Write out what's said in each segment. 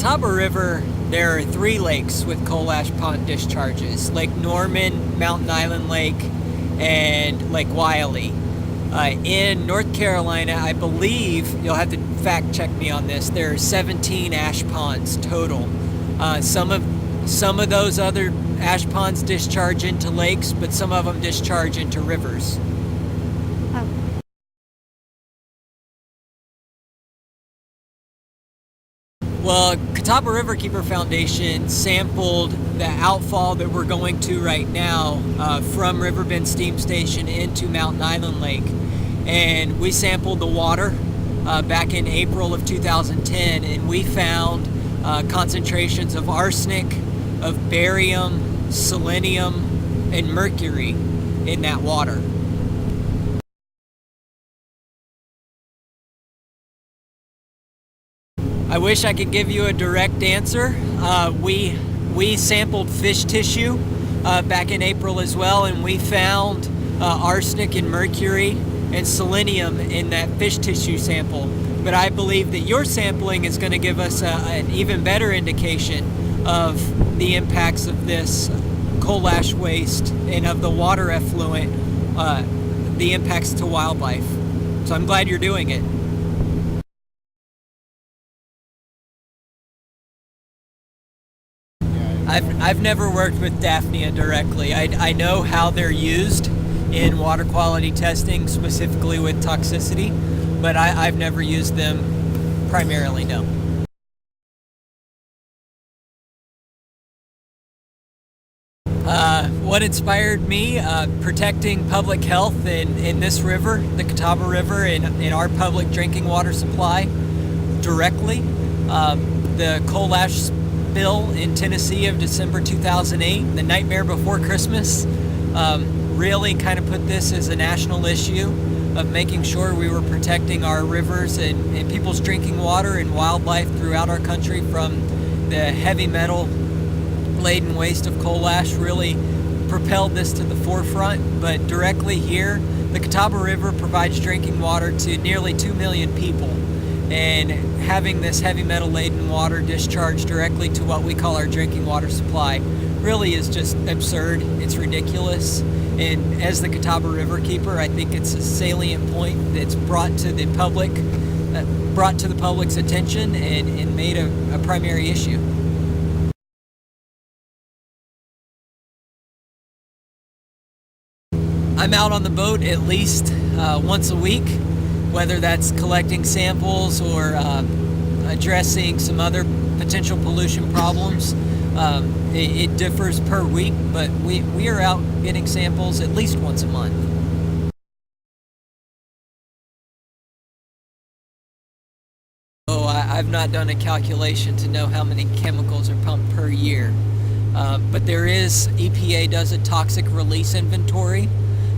Catawba River, there are 3 lakes with coal ash pond discharges: Lake Norman, Mountain Island Lake, and Lake Wiley. In North Carolina, I believe, you'll have to fact check me on this, there are 17 ash ponds total. Some of those other ash ponds discharge into lakes, but some of them discharge into rivers. Oh. Well, Catawba Riverkeeper Foundation sampled the outfall that we're going to right now from Riverbend Steam Station into Mountain Island Lake. And we sampled the water back in April of 2010, and we found concentrations of arsenic, of barium, selenium, and mercury in that water. I wish I could give you a direct answer. We sampled fish tissue back in April as well, and we found arsenic and mercury and selenium in that fish tissue sample. But I believe that your sampling is going to give us an even better indication of the impacts of this coal ash waste and of the water effluent, the impacts to wildlife. So I'm glad you're doing it. I've never worked with Daphnia directly. I know how they're used in water quality testing, specifically with toxicity, but I've never used them primarily, no. What inspired me? Protecting public health in this river, the Catawba River, in our public drinking water supply directly. The coal ash spill in Tennessee of December 2008, the nightmare before Christmas, really kind of put this as a national issue of making sure we were protecting our rivers and people's drinking water and wildlife throughout our country from the heavy metal laden waste of coal ash. Really propelled this to the forefront. But directly here, the Catawba River provides drinking water to nearly 2 million people, and having this heavy metal laden water discharged directly to what we call our drinking water supply really is just absurd. It's ridiculous. And as the Catawba Riverkeeper, I think it's a salient point that's brought to the public's attention and made a primary issue. I'm out on the boat at least once a week, whether that's collecting samples or addressing some other potential pollution problems. It differs per week, but we are out getting samples at least once a month. Oh, I've not done a calculation to know how many chemicals are pumped per year, but there is, EPA does a toxic release inventory,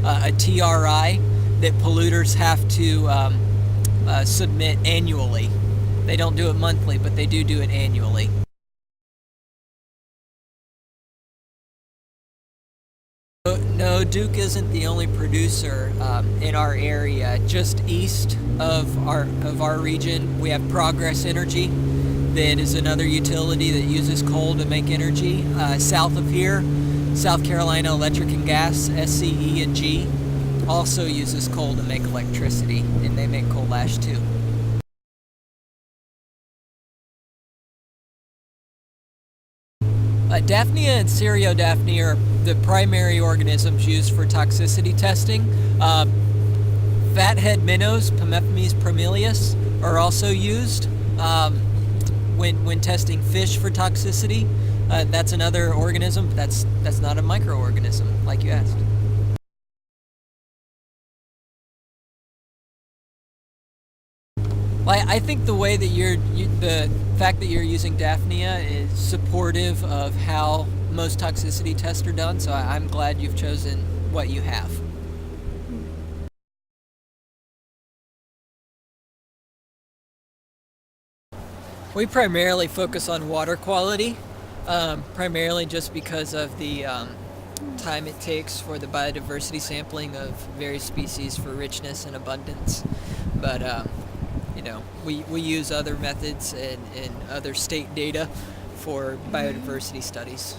a TRI, that polluters have to submit annually. They don't do it monthly, but they do it annually. No, Duke isn't the only producer in our area. Just east of our region, we have Progress Energy, that is another utility that uses coal to make energy. South of here, South Carolina Electric and Gas, SCE&G, also uses coal to make electricity, and they make coal ash too. Daphnia and Cereodaphnia are the primary organisms used for toxicity testing. Fathead minnows, Pemephames primilius, are also used when testing fish for toxicity. That's another organism. That's not a microorganism, like you asked. I think the way that the fact that you're using Daphnia is supportive of how most toxicity tests are done, so I'm glad you've chosen what you have. We primarily focus on water quality, primarily just because of the time it takes for the biodiversity sampling of various species for richness and abundance. But we use other methods and other state data for biodiversity studies.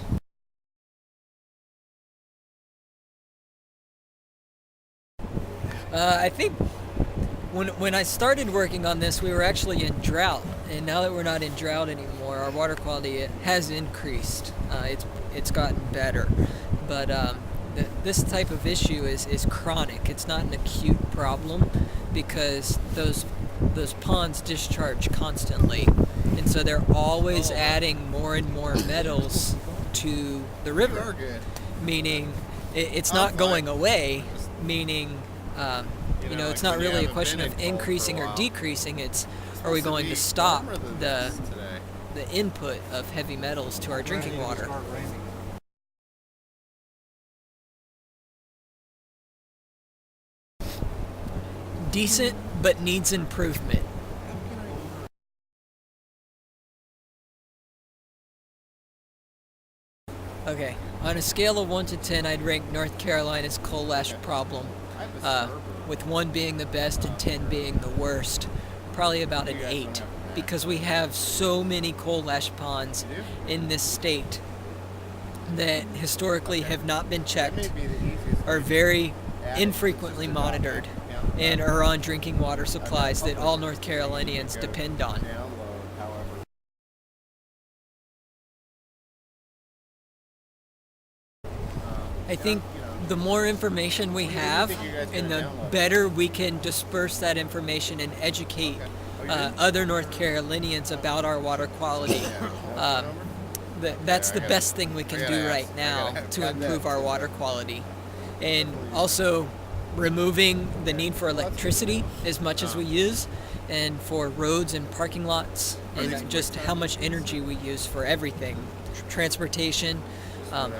I think when I started working on this, we were actually in drought, and now that we're not in drought anymore, our water quality has increased. It's gotten better, but this type of issue is chronic. It's not an acute problem because those ponds discharge constantly, and so they're always adding more and more metals to the river, meaning it's not going away, meaning it's not really a question of increasing or decreasing. It's, are we going to stop the input of heavy metals to our drinking water? Decent, but needs improvement. Okay, on a scale of 1 to 10, I'd rank North Carolina's coal ash problem, with 1 being the best and 10 being the worst, probably about an 8, because we have so many coal ash ponds in this state that historically have not been checked, are very infrequently monitored, and are on drinking water supplies that all North Carolinians depend on. I think the more information we have, and the better we can disperse that information and educate other North Carolinians about our water quality. That's the best thing we can do right now to improve our water quality. And also removing the need for electricity as much as we use, and for roads and parking lots, and just how much energy we use for everything. Transportation,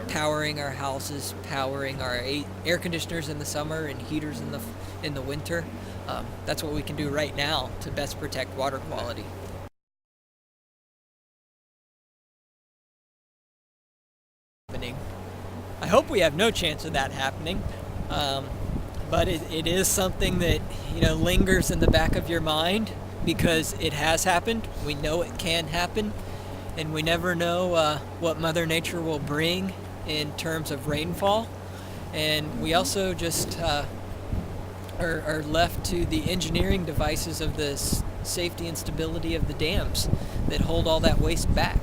powering our houses, powering our air conditioners in the summer and heaters in the winter. That's what we can do right now to best protect water quality. I hope we have no chance of that happening, but it is something that lingers in the back of your mind, because it has happened. We know it can happen, and we never know what Mother Nature will bring in terms of rainfall. And we also just are left to the engineering devices of the safety and stability of the dams that hold all that waste back.